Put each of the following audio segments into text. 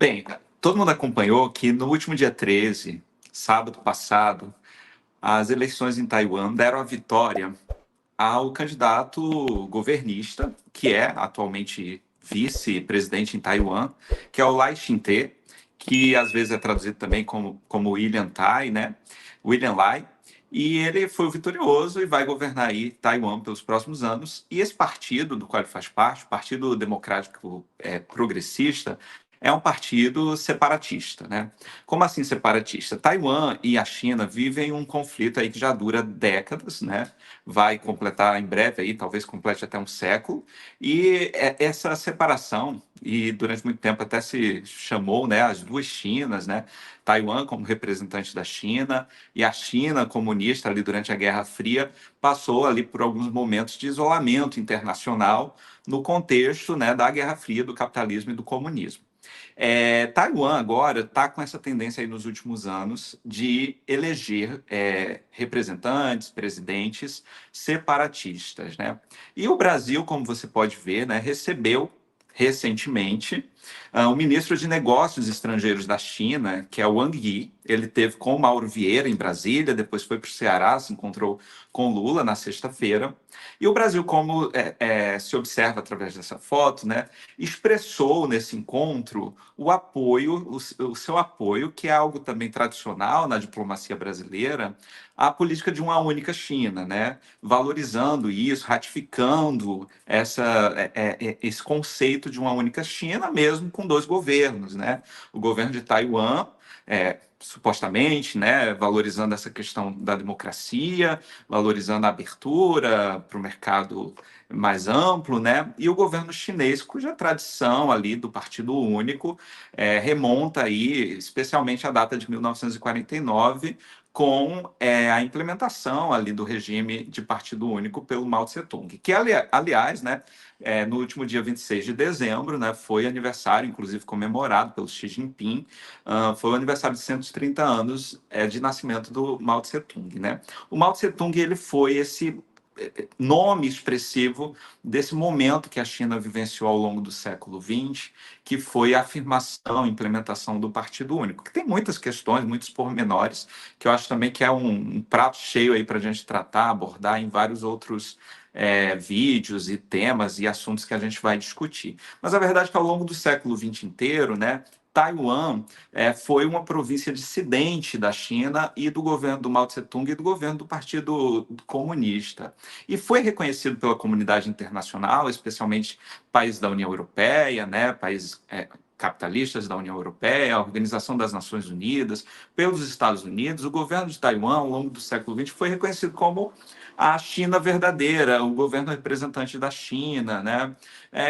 Bem, todo mundo acompanhou que no último dia 13, sábado passado, as eleições em Taiwan deram a vitória ao candidato governista, que é atualmente vice-presidente em Taiwan, que é o Lai Ching-te, que às vezes é traduzido também como William Tai, né? William Lai. E ele foi o vitorioso e vai governar aí Taiwan pelos próximos anos. E esse partido do qual ele faz parte, o Partido Democrático Progressista, é um partido separatista, né? Como assim separatista? Taiwan e a China vivem um conflito aí que já dura décadas, né? Vai completar em breve aí, talvez complete até um século. E essa separação, e durante muito tempo até se chamou, né, as duas Chinas, né? Taiwan como representante da China e a China comunista ali durante a Guerra Fria passou ali por alguns momentos de isolamento internacional no contexto, né, da Guerra Fria, do capitalismo e do comunismo. Taiwan agora está com essa tendência aí nos últimos anos de eleger representantes, presidentes separatistas, né? E o Brasil, como você pode ver, né, recebeu recentemente o ministro de Negócios Estrangeiros da China, que é o Wang Yi. Ele teve com o Mauro Vieira em Brasília, depois foi para o Ceará, se encontrou com Lula na sexta-feira. E o Brasil, como se observa através dessa foto, né, expressou nesse encontro o apoio, o seu apoio, que é algo também tradicional na diplomacia brasileira, à política de uma única China, né? Valorizando isso, ratificando esse conceito de uma única China, mesmo com dois governos, né? O governo de Taiwan, supostamente, né, valorizando essa questão da democracia, valorizando a abertura para o mercado mais amplo, né? E o governo chinês, cuja tradição ali do Partido Único remonta aí, especialmente à data de 1949, com a implementação ali do regime de Partido Único pelo Mao Tse-tung, que, aliás, né, no último dia 26 de dezembro, né, foi aniversário, inclusive comemorado pelo Xi Jinping, foi o aniversário de 130 anos de nascimento do Mao Tse-tung, né? O Mao Tse-tung, ele foi esse nome expressivo desse momento que a China vivenciou ao longo do século XX, que foi a afirmação, a implementação do Partido Único, que tem muitas questões, muitos pormenores, que eu acho também que é um prato cheio aí para a gente tratar, abordar em vários outros vídeos e temas e assuntos que a gente vai discutir. Mas a verdade é que ao longo do século XX inteiro, né, Taiwan foi uma província dissidente da China e do governo do Mao Tse-tung e do governo do Partido Comunista. E foi reconhecido pela comunidade internacional, especialmente países da União Europeia, né, países capitalistas da União Europeia, a Organização das Nações Unidas, pelos Estados Unidos. O governo de Taiwan, ao longo do século XX, foi reconhecido como a China verdadeira, o governo representante da China, né?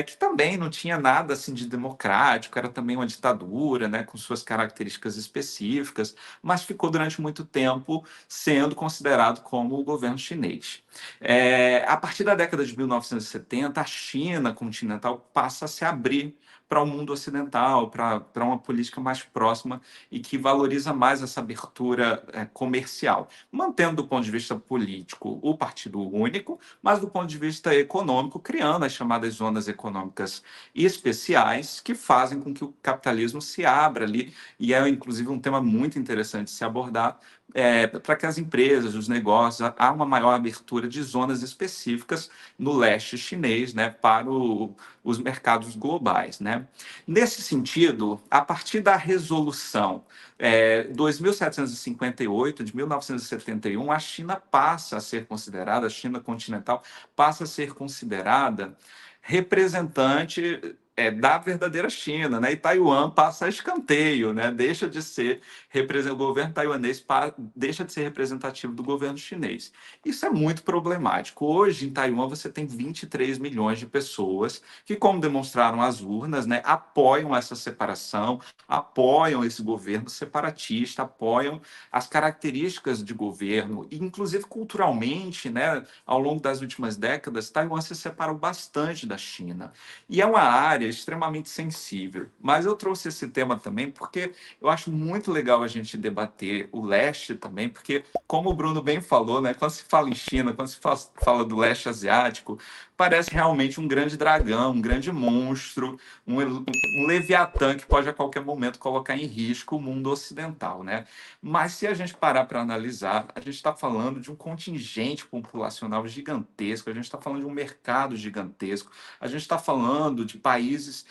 Que também não tinha nada assim de democrático, era também uma ditadura, né, com suas características específicas, mas ficou durante muito tempo sendo considerado como o governo chinês. A partir da década de 1970, a China continental passa a se abrir para o mundo ocidental, para uma política mais próxima e que valoriza mais essa abertura comercial, mantendo do ponto de vista político o Partido Único, mas do ponto de vista econômico, criando as chamadas zonas econômicas especiais que fazem com que o capitalismo se abra ali, e é inclusive um tema muito interessante de se abordar, para que as empresas, os negócios, há uma maior abertura de zonas específicas no leste chinês, né, para os mercados globais, né? Nesse sentido, a partir da resolução 2758 de 1971, a China passa a ser considerada, a China continental passa a ser considerada representante da verdadeira China, né? E Taiwan passa a escanteio, né? Deixa de ser o governo taiwanês deixa de ser representativo do governo chinês. Isso é muito problemático. Hoje, em Taiwan, você tem 23 milhões de pessoas que, como demonstraram as urnas, né, apoiam essa separação, apoiam esse governo separatista, apoiam as características de governo, e inclusive culturalmente, né, ao longo das últimas décadas, Taiwan se separou bastante da China. E é uma área extremamente sensível. Mas eu trouxe esse tema também porque eu acho muito legal a gente debater o leste também, porque, como o Bruno bem falou, né, quando se fala em China, quando se fala do leste asiático, parece realmente um grande dragão, um grande monstro, um leviatã que pode a qualquer momento colocar em risco o mundo ocidental, né? Mas se a gente parar para analisar, a gente está falando de um contingente populacional gigantesco, a gente está falando de um mercado gigantesco, a gente está falando de países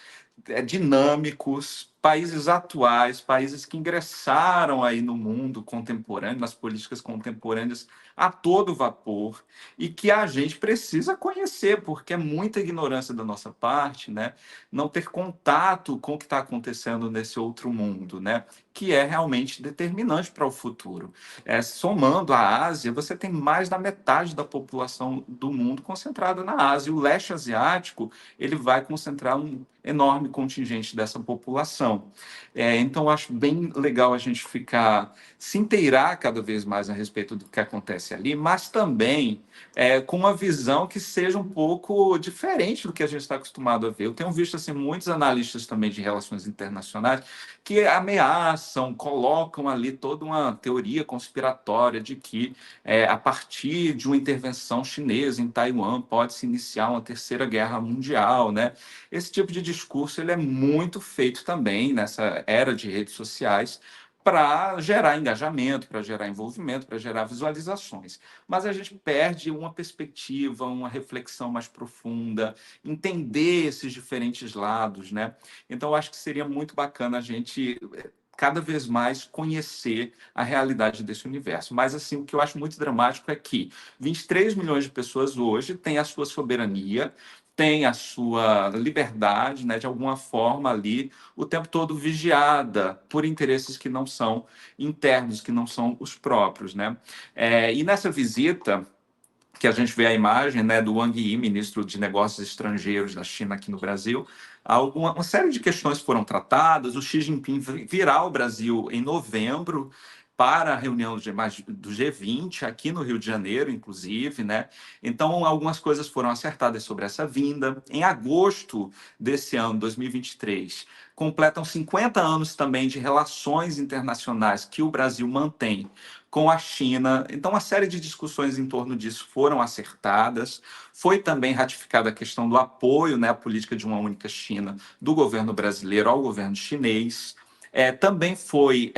dinâmicos, países atuais, países que ingressaram aí no mundo contemporâneo, nas políticas contemporâneas a todo vapor, e que a gente precisa conhecer, porque é muita ignorância da nossa parte, né? Não ter contato com o que está acontecendo nesse outro mundo, né? Que é realmente determinante para o futuro. Somando a Ásia, você tem mais da metade da população do mundo concentrada na Ásia. O leste asiático ele vai concentrar um enorme contingente dessa população. Então, acho bem legal a gente ficar se inteirar cada vez mais a respeito do que acontece ali, mas também com uma visão que seja um pouco diferente do que a gente está acostumado a ver. Eu tenho visto assim muitos analistas também de relações internacionais que ameaçam, colocam ali toda uma teoria conspiratória de que a partir de uma intervenção chinesa em Taiwan pode se iniciar uma terceira guerra mundial, né? Esse tipo de discurso ele é muito feito também nessa era de redes sociais para gerar engajamento, para gerar envolvimento, para gerar visualizações. Mas a gente perde uma perspectiva, uma reflexão mais profunda, entender esses diferentes lados, né? Então, eu acho que seria muito bacana a gente cada vez mais conhecer a realidade desse universo. Mas, assim, o que eu acho muito dramático é que 23 milhões de pessoas hoje têm a sua soberania, têm a sua liberdade, né, de alguma forma ali, o tempo todo vigiada por interesses que não são internos, que não são os próprios, né? E nessa visita que a gente vê a imagem, né, do Wang Yi, ministro de Negócios Estrangeiros da China aqui no Brasil, uma série de questões foram tratadas. O Xi Jinping virá ao Brasil em novembro para a reunião do G20, aqui no Rio de Janeiro, inclusive, né? Então, algumas coisas foram acertadas sobre essa vinda. Em agosto desse ano, 2023, completam 50 anos também de relações internacionais que o Brasil mantém com a China. Então, uma série de discussões em torno disso foram acertadas. Foi também ratificada a questão do apoio, né, à política de uma única China do governo brasileiro ao governo chinês. Também foi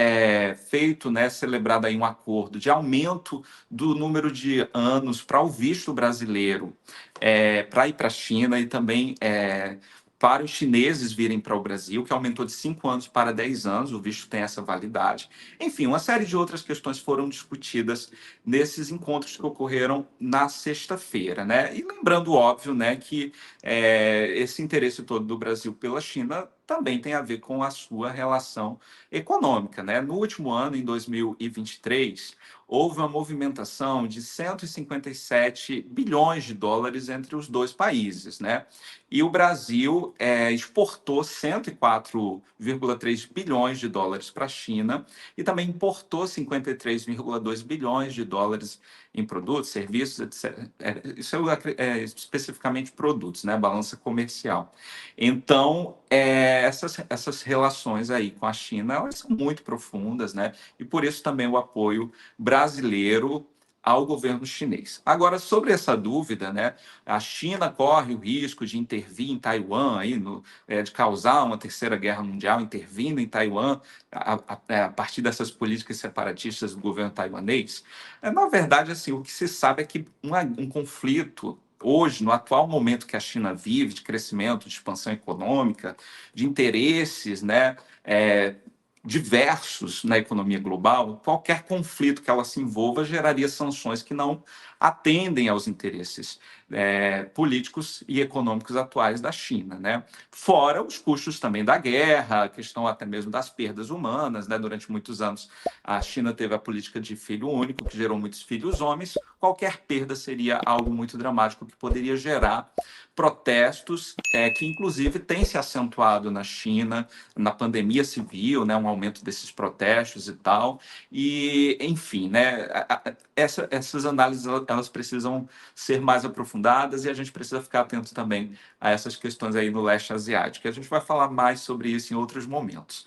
feito, né, celebrado aí um acordo de aumento do número de anos para o visto brasileiro para ir para a China e também para os chineses virem para o Brasil, que aumentou de 5 anos para 10 anos, o visto tem essa validade. Enfim, uma série de outras questões foram discutidas nesses encontros que ocorreram na sexta-feira, né? E lembrando, óbvio, né, que esse interesse todo do Brasil pela China também tem a ver com a sua relação econômica, né? No último ano, em 2023, houve uma movimentação de 157 bilhões de dólares entre os dois países, né? E o Brasil exportou 104,3 bilhões de dólares para a China e também importou 53,2 bilhões de dólares em produtos, serviços, etc. Isso especificamente produtos, né? Balança comercial. Então, essas relações aí com a China, elas são muito profundas, né? E por isso também o apoio brasileiro ao governo chinês. Agora, sobre essa dúvida, né, a China corre o risco de intervir em Taiwan, aí de causar uma terceira guerra mundial, intervindo em Taiwan a partir dessas políticas separatistas do governo taiwanês. Na verdade, assim, o que se sabe é que um conflito hoje, no atual momento que a China vive, de crescimento, de expansão econômica, de interesses, né, diversos na economia global, qualquer conflito que ela se envolva geraria sanções que não atendem aos interesses políticos e econômicos atuais da China, né? Fora os custos também da guerra, a questão até mesmo das perdas humanas, né? Durante muitos anos a China teve a política de filho único, que gerou muitos filhos homens. Qualquer perda seria algo muito dramático que poderia gerar protestos que inclusive têm se acentuado na China, na pandemia se viu, né, um aumento desses protestos e tal, e enfim, né, essas análises elas precisam ser mais aprofundadas e a gente precisa ficar atento também a essas questões aí no leste asiático. A gente vai falar mais sobre isso em outros momentos.